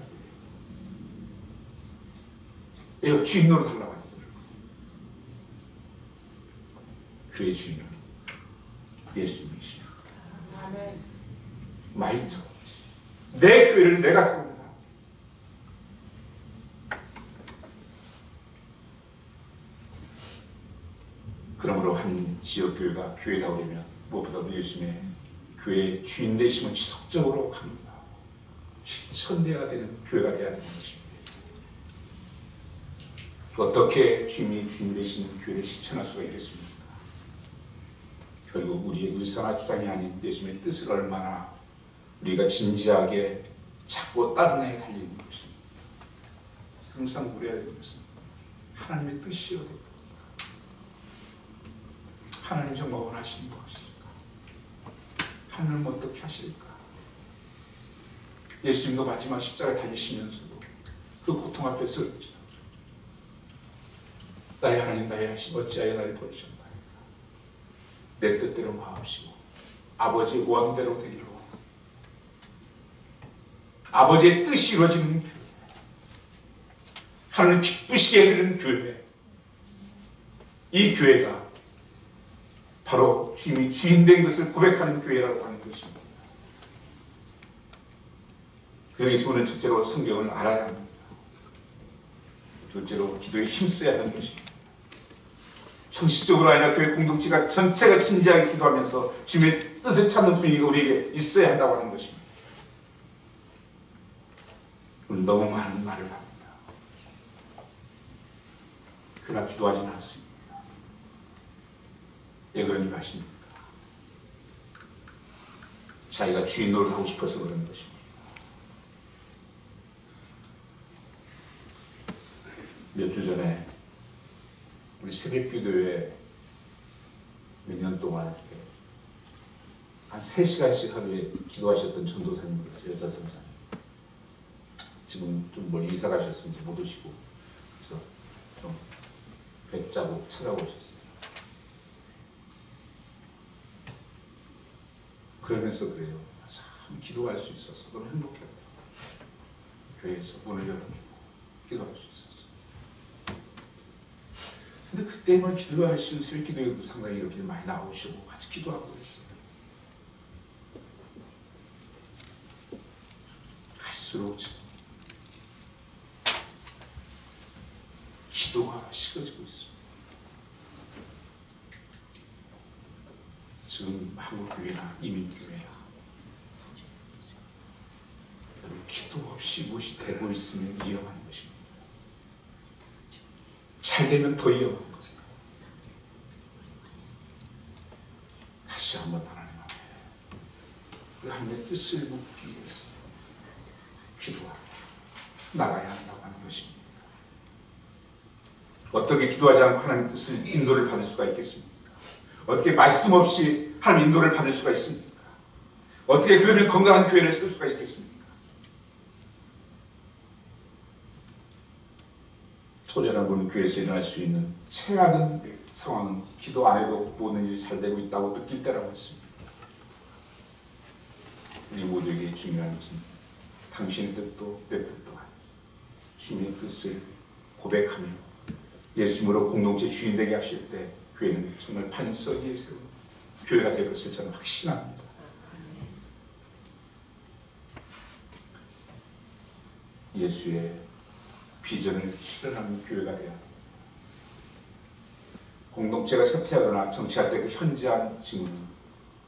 얘가 주인 노릇 하려고 하는 거예요. 교회 주인은 예수님이십니다. 마이 처치. 내 교회를 내가 세운다. 그러므로 한 지역교회가 교회다 그러면 무엇보다도 예수님의 교회의 주인 되심을 지속적으로 강조하고 실천돼야 되는 교회가 되어야 되는 것입니다. 어떻게 주님이 주인 되시는 교회를 실천할 수가 있겠습니까? 결국 우리의 의사나 주장이 아닌 예수님의 뜻을 얼마나 우리가 진지하게 찾고 따르냐에 달리는 것입니다. 항상 우려야 되는 것은 하나님의 뜻이어야 됩니다. 하나님 정말 원하시는 것일까? 하나님 어떻게 하실까? 예수님도 마지막 십자가에 달리시면서도 그 고통 앞에서 나의 하나님 나의 하신 어찌하여 나를 버리셨나이까? 내 뜻대로 마옵시고 아버지의 원대로 되기로 아버지의 뜻이 이루어지는 교회, 하나님 기쁘시게 해드리는 교회, 이 교회가 바로 주님이 주인된 것을 고백하는 교회라고 하는 것입니다. 그래서 우리는 첫째로 성경을 알아야 합니다. 둘째로 기도에 힘써야 하는 것입니다. 형식적으로 아니라 교회 공동체가 전체가 진지하게 기도하면서 주님의 뜻을 찾는 분위기가 우리에게 있어야 한다고 하는 것입니다. 우리는 너무 많은 말을 합니다. 그러나 기도하지는 않습니다. 왜 그런 줄 아십니까? 자기가 주인 노릇 하고 싶어서 그런 것입니다. 몇 주 전에 우리 새벽기도회 몇 년 동안 이렇게 한 3시간씩 하루에 기도하셨던 전도사님으로서 여자 선사님, 지금 좀 멀리 이사 가셔서 이제 못 오시고, 그래서 좀 뵙자고 찾아오셨어요. 그러면서 그래요. 참 기도할 수 있어서 너무 행복했다. 교회에서 문을 열어주고 기도할 수 있었어. 근데 그때만 기도하신 새벽기도에도 상당히 이렇게 많이 나오시고 같이 기도하고 그랬어요. 갈수록 기도가 식어지고 있습니다. 지금 한국교회나 이민교회야 기도 없이 무엇이 되고 있으면 위험한 것입니다. 잘 되면 더 위험한 것입니다. 다시 한번 하나님 앞에 그 하나님의 뜻을 묻기 위해서 기도하고 나가야 한다고 하는 것입니다. 어떻게 기도하지 않고 하나님의 뜻을 인도를 받을 수가 있겠습니까? 어떻게 말씀 없이 하나님 인도를 받을 수가 있습니까? 어떻게 그러면 건강한 교회를 세울 수가 있겠습니까? 토절한 분 교회에서 일어날 수 있는 최악의 상황은 기도 안 해도 모든 일이 잘 되고 있다고 느낄 때라고 했습니다. 우리 모두에게 중요한 것은 당신의 뜻도 내 뜻도 아니지. 주님의 뜻을 고백하며 예수님으로 공동체 주인 되게 하실 때 교회는 정말 반석 위에 세운 교회가 될 것을 저는 확신합니다. 예수의 비전을 실현하는 교회가 되어 공동체가 쇠퇴하거나 정치할 때 그 현저한 징후는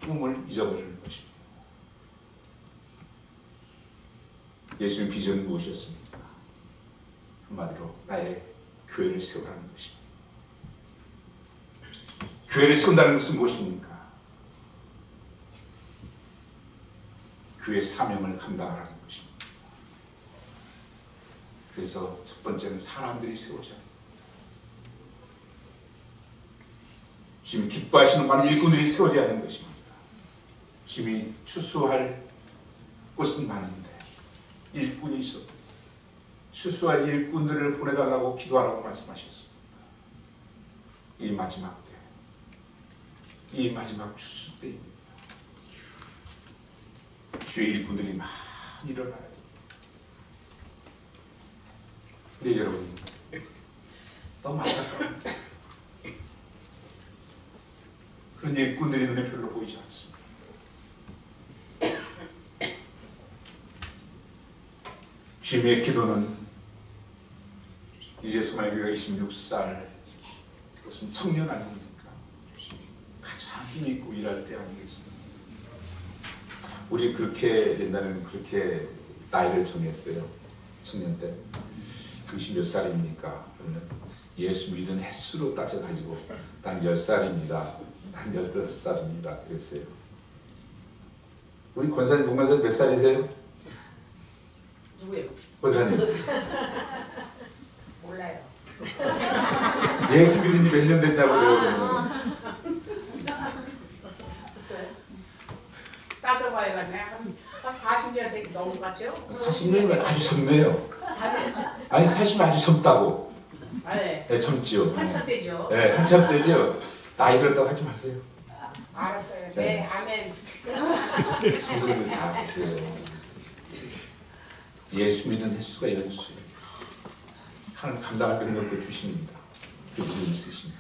꿈을 잊어버리는 것입니다. 예수의 비전은 무엇이었습니까? 한마디로 나의 교회를 세우라는 것입니다. 교회를 세운다는 것은 무엇입니까? 교회 사명을 감당하라는 것입니다. 그래서 첫 번째는 사람들이 세우자. 주님이 기뻐하시는 많은 일꾼들이 세워져야 하는 것입니다. 주님이 추수할 곳은 많은데 일꾼이 있어도 추수할 일꾼들을 보내달라고 기도하라고 말씀하셨습니다. 이 마지막 때, 이 마지막 추수 때입니다. 주의 일꾼들이 많이 일어나야 됩니다. 근데 여러분, 너무 안타까워요. 그런 일꾼들이 눈에 별로 보이지 않습니다. 주님의 기도는 이제 소망교회가 26살 무슨 청년 아닙니까? 가장 힘있고 일할 때 아니겠습니까? 우리 그렇게 옛날에는 그렇게 나이를 정했어요. 청년 때 20몇 살입니까? 그러면 예수 믿은 횟수로 따져가지고 난 10살입니다. 난 15살입니다. 그랬어요. 우리 권사님, 봉관사님 몇 살이세요? 누구예요? 권사님. 몰라요. 예수 믿은 지 몇 년 됐냐고 들어보면 글쎄요. 따져봐야겠네. 한 40년 되기 넘어갔죠? 40년이면 아주 젊네요. 아니, 아니 40은 아주 젊다고. 네. 네, 젊지요. 한참 되죠? 네, 한참 되죠. 나이 들었다고 하지 마세요. 알았어요. 네. 네, 아멘. 성경을 다 보세요. 예수 믿은 횟수가 연수예요. 하나님 감당할 능력도 주십니다. 그분이 있으십니다.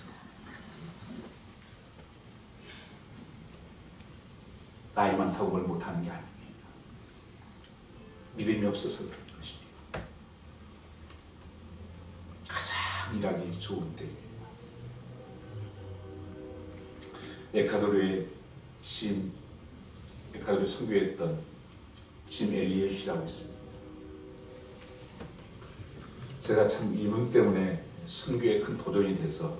나이 많다고 뭘 못하는 게 아닙니다. 믿음이 없어서 그런 것입니다. 가장 일하기 좋은 때예요. 에콰도르에 에콰도르에 선교했던 짐 엘리엇이라고 있습니다. 제가 참 이분 때문에 선교에 큰 도전이 돼서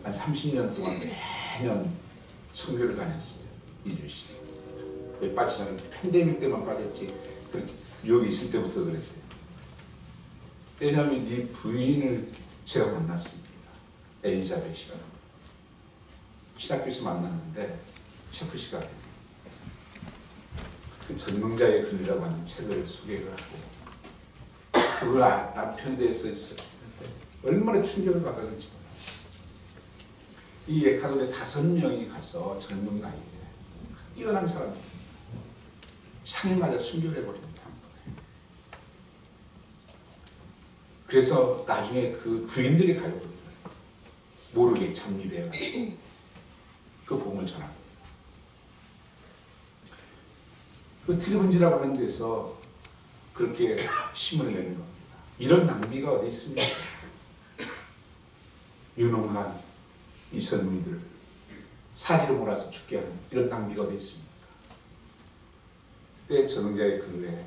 한 30년 동안 매년 선교를 다녔어요. 2주씩. 왜 빠지냐면 팬데믹 때만 빠졌지 유럽에 있을 때부터 그랬어요. 왜냐하면 이 부인을 제가 만났습니다. 엘리자벳이라는 신학교에서 만났는데 셰프 시간에 그 전능자의 글이라고 하는 책을 소개를 하고 그걸 남편에 대해서 있었는데 얼마나 충격을 받았는지 이 에콰도르에 5명이 가서 젊은 나이에 뛰어난 사람이 상에 맞아 순교를 해버립니다. 그래서 나중에 그 부인들이 가요. 모르게 잠입해가지고 그 복음을 전합니다. 그 트리분지라고 하는 데서 그렇게 심을 내는 겁니다. 이런 낭비가 어디 있습니까? 유능한 이 젊은이들 사기로 몰아서 죽게 하는 이런 낭비가 어디 있습니까? 그때 전능자의 글에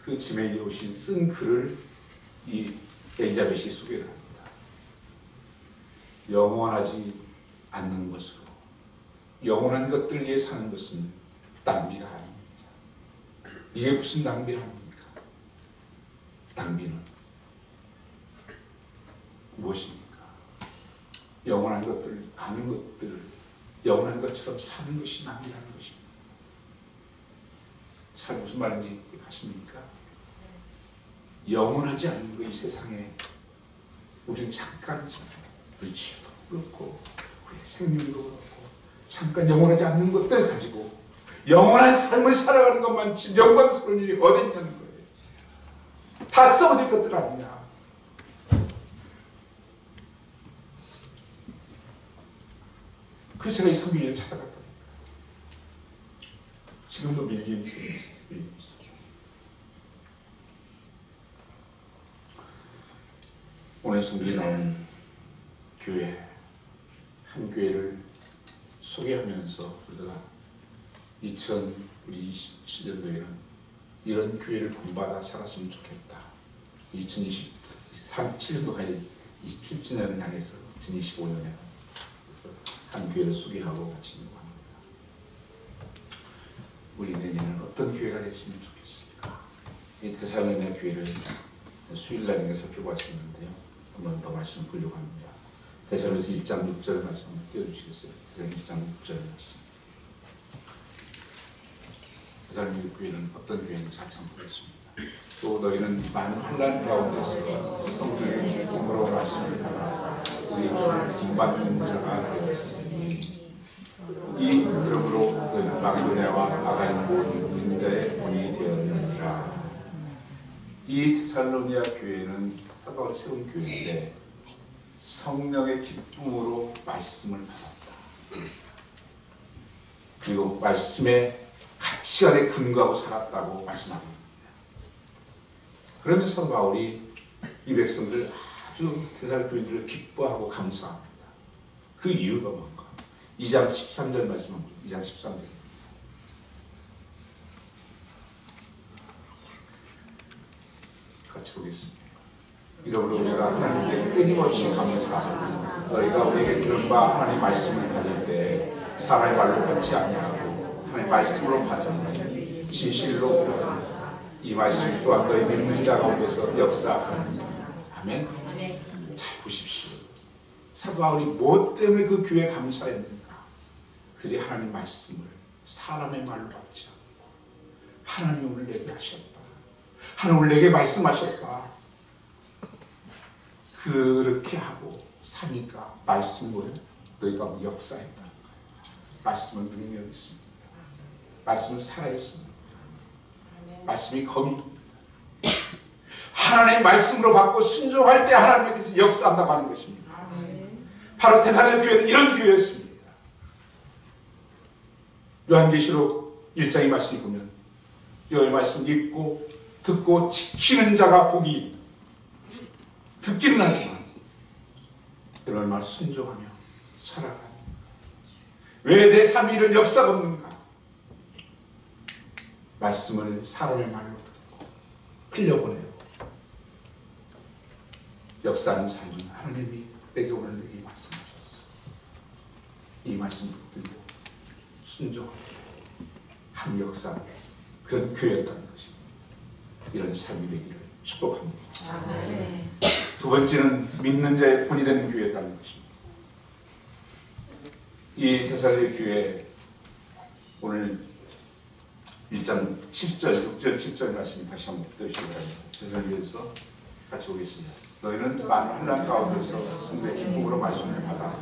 그 지메일이 오신 쓴 글을 이 엘리자벳이 소개를 합니다. 영원하지 않는 것으로 영원한 것들 위해 사는 것은 낭비가 아닙니다. 이게 무슨 낭비랍니까? 낭비는 무엇입니까? 영원한 것들, 아는 것들, 영원한 것처럼 사는 것이 낭비라는 것입니다. 잘 무슨 말인지 아십니까? 영원하지 않는 거 이 세상에 우리는 잠깐이잖아요. 우리 치유도 그렇고 우리 생명도 그렇고 잠깐 영원하지 않는 것들 가지고 영원한 삶을 살아가는 것만치 영광스러운 일이 어디 있냐는 거예요. 다 썩어질 것들 아니냐. 그래서 제가 이 선교지를 찾아갔답니다. 지금도 밀림 주에 있어요. 오늘 선교에 나온 교회 한 교회를 소개하면서 우리가 2027년도에는 이런 교회를 본받아 살았으면 좋겠다. 2027년도까지 27주년을 향해서 2025년에 그래서 한 교회를 소개하고 마치려고 합니다. 우리 내년에는 어떤 교회가 됐으면 좋겠습니까? 이 데살로니가 교회를 수요일날에 살펴보았었는데요. 한 번 더 말씀을 보려고 합니다. 데살로니서 1장 6절 말씀 한번 띄워주시겠어요? 데살로니서 1장 6절 말씀. 데살로니가 교회는 어떤 교회인지 잘 보겠습니다. 또 너희는 많은 혼란 가운데서 성령의 힘으로 말씀을 따라 우리 주를 본받는 자가 되었으니 이 그러므로 너희는 마게도냐와 아가야 모든 인자의 본이 되었느니라. 이 데살로니가 교회는 사도가 세운 교회인데 성령의 기쁨으로 말씀을 받았다. 그리고 말씀의 가치관에 근거하고 살았다고 말씀합니다. 그러면서 사도 바울이 이 백성들 아주 대사로 교인들을 기뻐하고 감사합니다. 그 이유가 뭔가? 2장 13절 말씀합니다. 2장 13절. 같이 보겠습니다. 이러므로 우리가 하나님께 끊임없이 감사합니다. 너희가 우리에게 들은 바 하나님의 말씀을 받을 때 사람의 말로 받지 아니하고 하나님의 말씀으로 받는 진실로 받는 이 말씀 또한 너희 믿는 자 가운데서 역사하는. 아멘. 잘 보십시오. 사도 바울이 무엇 때문에 그 교회에 감사했는가? 그들이 하나님 말씀을 사람의 말로 받지 않고 하나님이 오늘 내게 하셨다. 하나님 오늘 내게 말씀하셨다. 그렇게 하고 사니까 말씀 뭐예요? 너희가 역사했다. 말씀은 능력이 있습니다. 말씀은 살아있습니다. 말씀이 검입니다. 하나님의 말씀으로 받고 순종할 때 하나님께서 역사한다고 하는 것입니다. 바로 데살로니가 교회는 이런 교회였습니다. 요한계시록 1장의 말씀을 보면 여호와의 말씀 읽고 듣고 지키는 자가 복이 있다. 듣기는 하지만 얼마나 순종하며 살아가는 왜 내 삶이 이런 역사가 없는가? 말씀을 사람의 말로 듣고 흘려보내고 역사하는 삶은 하나님이 내게 오늘 내게 말씀하셨어. 이 말씀 붙들고 순종하고 한 역사하는 그런 교회였다는 것입니다. 이런 삶이 되기를 축복합니다. 아멘. 두 번째는 믿는 자의 본이 되는 교회였다는 것입니다. 이 데살로니가 교회 오늘 1장 10절, 6절, 7절 말씀을 다시 한번 떼주시기 바랍니다. 데살로니가에서 같이 보겠습니다. 너희는 많은 환난 가운데서 성도의 기쁨으로 말씀을 받아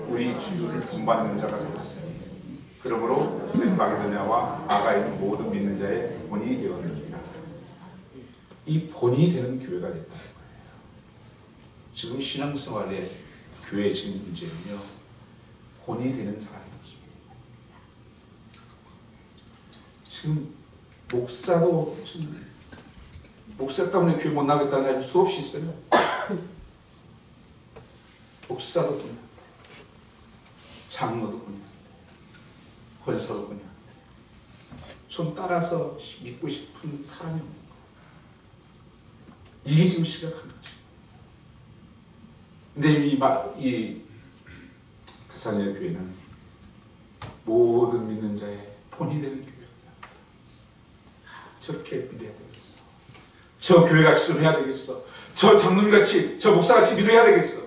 우리 주를 본받는 자가 되었으니 그러므로 너희 마게도냐와 아가에 있는 모든 믿는 자의 본이 되었느니라. 이 본이 되는 교회가 됐다는 거예요. 지금 신앙생활의 교회의 지금 문제는요, 본이 되는 사람이 없습니다. 지금 목사도 지금 목사 때문에 교회 못 나겠다는 사람이 수없이 있어요. 목사도 그냥, 장로도 그냥, 권사도 그냥, 좀 따라서 믿고 싶은 사람이 없는 거예요. 이게 지금 시작한 거죠. 근데 이 데살로니가 교회는 모든 믿는 자의 본이 되는 교회입니다. 저렇게 믿어야 되겠어. 저 교회같이 좀 해야 되겠어. 저 장로님같이, 저 목사같이 믿어야 되겠어.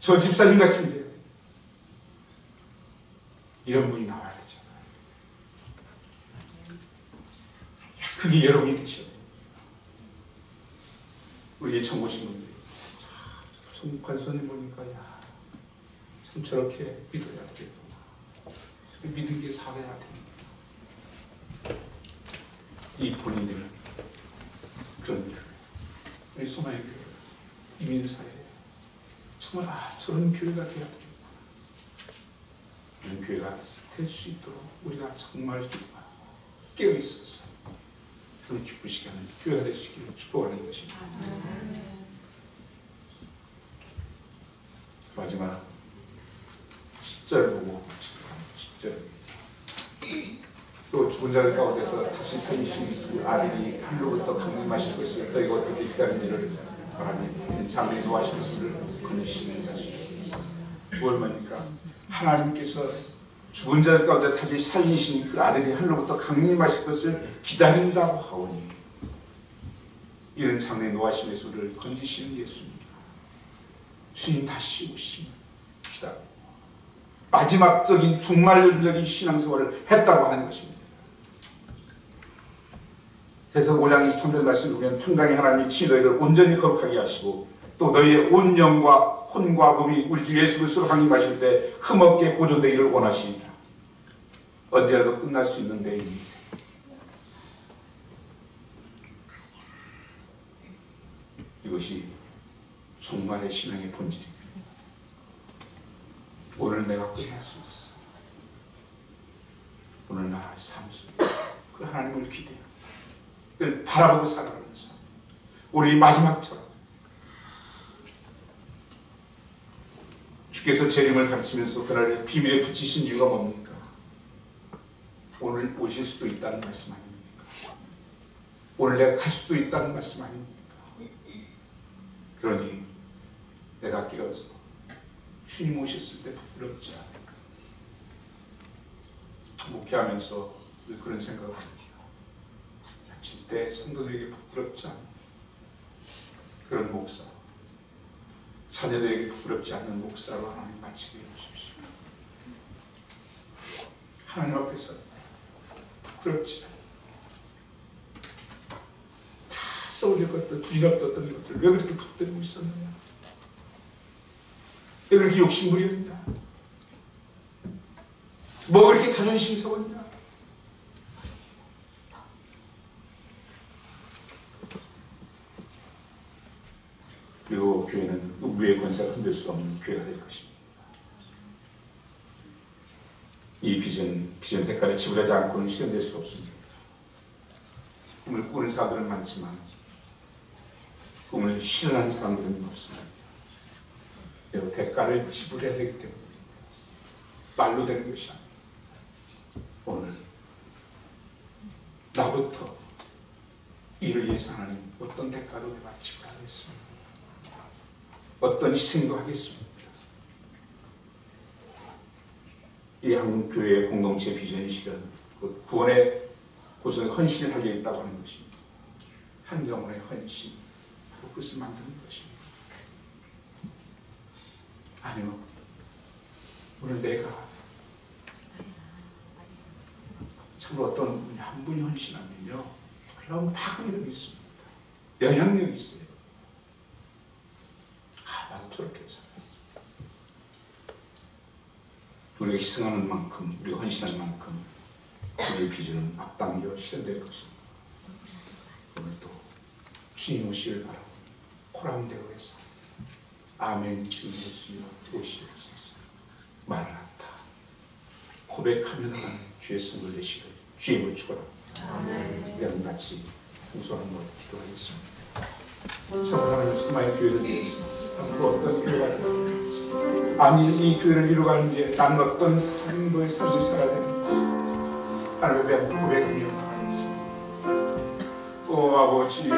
저 집사님같이 믿어야 되겠어. 이런 분이 나와야 되잖아요. 그게 여러분이 되셔야 돼요. 우리의 청구신 분들이 참 관소님 보니까 참 저렇게 믿어야 되겠구나. 믿은 게 살아야 되겠구나. 이 본이 되는 그런 교회, 우리 소마의 교회, 이민사회, 정말 저런 교회가 되어야 되겠구나. 이런 교회가 될 수 있도록 우리가 정말 깨어있어서 그런 기쁘시게 하는 교회가 될 수 있기를 축복하는 것입니다. 마지막 10절 보고 10절 또 죽은 자들 가운데서 다시 살리신 그 아들이 하늘로부터 강림하실 것을 너희가 어떻게 기다리는지를 하나님 잠이 노하실 수를 건지시는 자식. 뭘 말입니까? 하나님께서 죽은 자들 가운데 다시 살리신 그 아들이 하늘로부터 강림하실 것을 기다린다고 하오니 이런 장래 노하심의 수를 건지시는 예수입니다. 주님 다시 오시면 기다리고 마지막적인 종말론적인 신앙생활을 했다고 하는 것입니다. 그래서 5장 23절 말씀을 보면 평강의 하나님이 친히 너희를 온전히 거룩하게 하시고 또 너희의 온 영과 혼과 몸이 우리 주 예수 그리스도로 강림하실 때 흠없게 보존되기를 원하시니라. 언제라도 끝날 수 있는 내 인생. 이것이 종말의 신앙의 본질입니다. 오늘 내가 끝날 수 있어. 오늘 나의 삶 속에서 그 하나님을 기대하고 늘 바라보고 살아가는 삶. 우리 마지막처럼 주께서 재림을 가르치면서 그날 비밀에 붙이신 이유가 뭡니까? 오늘 오실 수도 있다는 말씀 아닙니까? 오늘 내가 갈 수도 있다는 말씀 아닙니까? 그러니 내가 깨어서 주님 오셨을 때 부끄럽지 않을까? 목회하면서 늘 그런 생각을 합니다. 아침 때 성도들에게 부끄럽지 않은 그런 목사, 자녀들에게 부끄럽지 않는 목사로 하나님 마치게 해주십시오. 하나님 앞에서 부끄럽지 않은 다 썩어질 것들, 부질없었던 것들 왜 그렇게 붙들고 있었느냐? 왜 그렇게 욕심부렸냐? 뭐 그렇게 자존심 세웠냐? 그리고 교회는 음부의 권세를 흔들 수 없는 교회가 될 것입니다. 이 비전 색깔을 지불하지 않고는 실현될 수 없습니다. 꿈을 꾸는 사람들은 많지만 꿈을 실현한 사람들은 없습니다. 대가를 지불해야 되기 때문에 말로 되는 것이 아닙니다. 오늘 나부터 이를 위해서 하나님 어떤 대가도 내가 지불하겠습니다. 어떤 희생도 하겠습니다. 이 한국교회의 공동체 비전이 실은 구원의 곳은 헌신을 하게 있다고 하는 것입니다. 한 영혼의 헌신, 바로 그것을 만드는 것입니다. 아니요, 오늘 내가 참으로 어떤 분이 한 분이 헌신하면요 놀라운 파급력이 있습니다. 영향력이 있어요. 나도 저렇게 해서 우리가 희생하는 만큼, 우리가 헌신하는 만큼 우리의 비전은 앞당겨 실현될 것입니다. 오늘도 주님 오시길 바라고 코라운데로 해서 아멘 주 예수여 오시옵소서. 마라나타 고백하며 나가는 주의 손을 내시길 주의 이름으로 축원합니다. 우리 한 같이 동서 한번 기도하겠습니다. 정말 하나님 소마의 교회를 위해서 앞으로 어떤 교회가 되는지, 아니 이 교회를 이루어가는 데 나는 어떤 삶의 삶을 살아야 되는지 하나님의 고백하며 나가겠습니다. 오 아버지,